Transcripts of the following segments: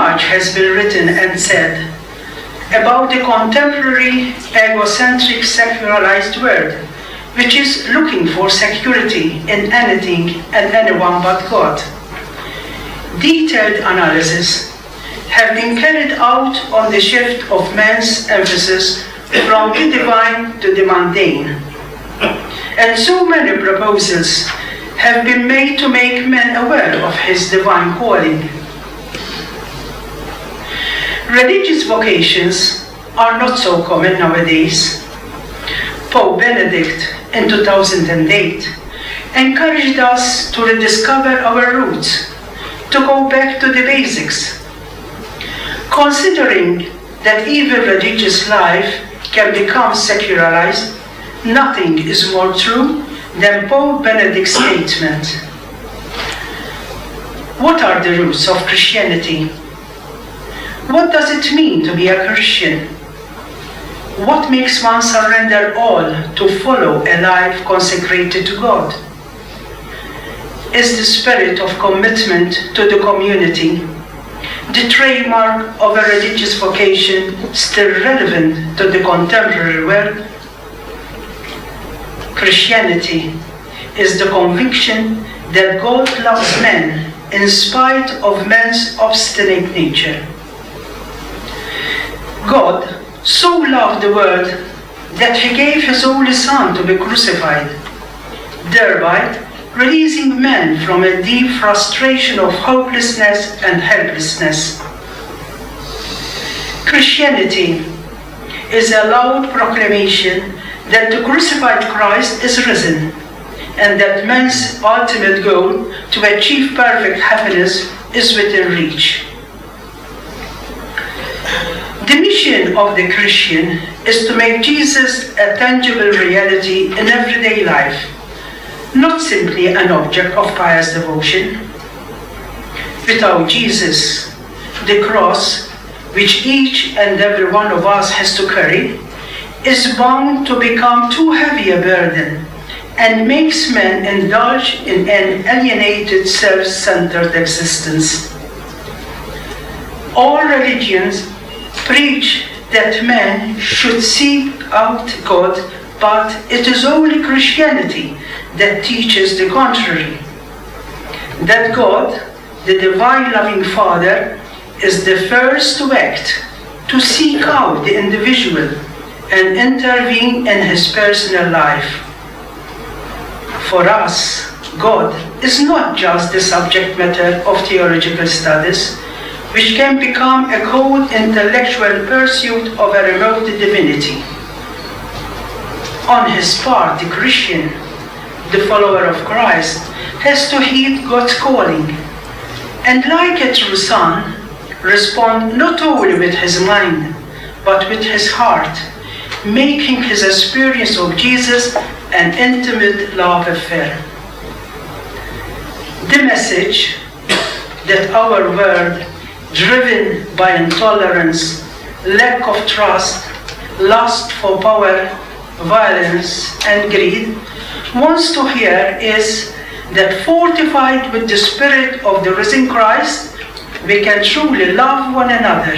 much has been written and said about the contemporary egocentric secularized world, which is looking for security in anything and anyone but God. Detailed analysis have been carried out on the shift of man's emphasis from the divine to the mundane. And so many proposals have been made to make men aware of his divine calling. Religious vocations are not so common nowadays. Pope Benedict in 2008 encouraged us to rediscover our roots, to go back to the basics. Considering that even religious life can become secularized, nothing is more true than Pope Benedict's statement. What are the roots of Christianity? What does it mean to be a Christian? What makes one surrender all to follow a life consecrated to God? Is the spirit of commitment to the community, the trademark of a religious vocation, still relevant to the contemporary world? Christianity is the conviction that God loves men in spite of man's obstinate nature. God so loved the world that he gave his only Son to be crucified, thereby releasing men from a deep frustration of hopelessness and helplessness. Christianity is a loud proclamation that the crucified Christ is risen, and that man's ultimate goal to achieve perfect happiness is within reach. The mission of the Christian is to make Jesus a tangible reality in everyday life, not simply an object of pious devotion. Without Jesus, the cross, which each and every one of us has to carry, is bound to become too heavy a burden and makes men indulge in an alienated, self-centered existence. All religions preach that man should seek out God, but it is only Christianity that teaches the contrary. That God, the divine loving Father, is the first to act, to seek out the individual and intervene in his personal life. For us, God is not just the subject matter of theological studies, which can become a cold intellectual pursuit of a remote divinity. On his part, the Christian, the follower of Christ, has to heed God's calling, and like a true son, respond not only with his mind, but with his heart, making his experience of Jesus an intimate love affair. The message that our world, driven by intolerance, lack of trust, lust for power, violence, and greed, wants to hear is that fortified with the spirit of the risen Christ, we can truly love one another.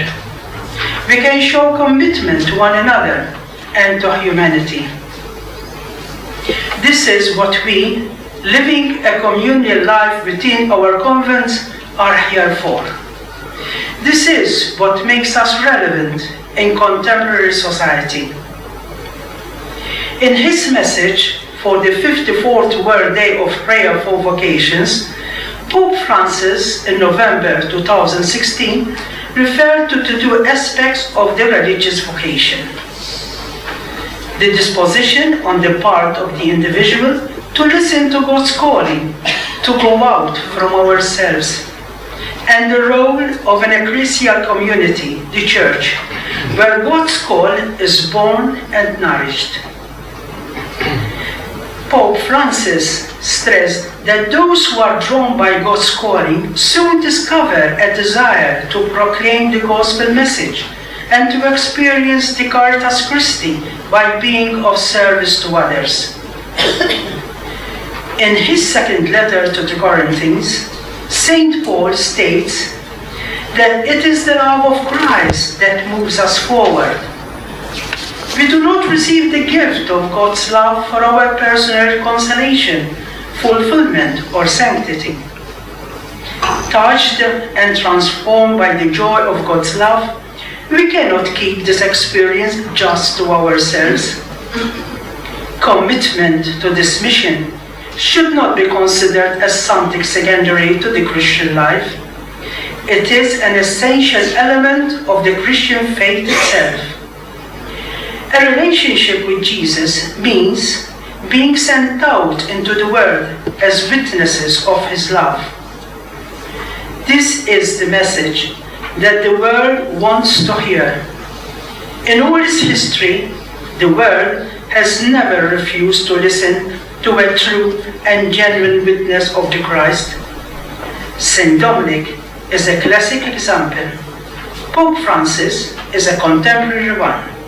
We can show commitment to one another and to humanity. This is what we, living a communal life within our convents, are here for. This is what makes us relevant in contemporary society. In his message for the 54th World Day of Prayer for Vocations, Pope Francis, in November 2016, referred to the two aspects of the religious vocation: the disposition on the part of the individual to listen to God's calling, to go out from ourselves, and the role of an ecclesial community, the Church, where God's call is born and nourished. Pope Francis stressed that those who are drawn by God's calling soon discover a desire to proclaim the gospel message and to experience the Caritas Christi by being of service to others. In his second letter to the Corinthians, St. Paul states that it is the love of Christ that moves us forward. We do not receive the gift of God's love for our personal consolation, fulfillment, or sanctity. Touched and transformed by the joy of God's love, we cannot keep this experience just to ourselves. Commitment to this mission should not be considered as something secondary to the Christian life. It is an essential element of the Christian faith itself. A relationship with Jesus means being sent out into the world as witnesses of his love. This is the message that the world wants to hear. In all its history, the world has never refused to listen to a true and genuine witness of the Christ. Saint Dominic is a classic example. Pope Francis is a contemporary one.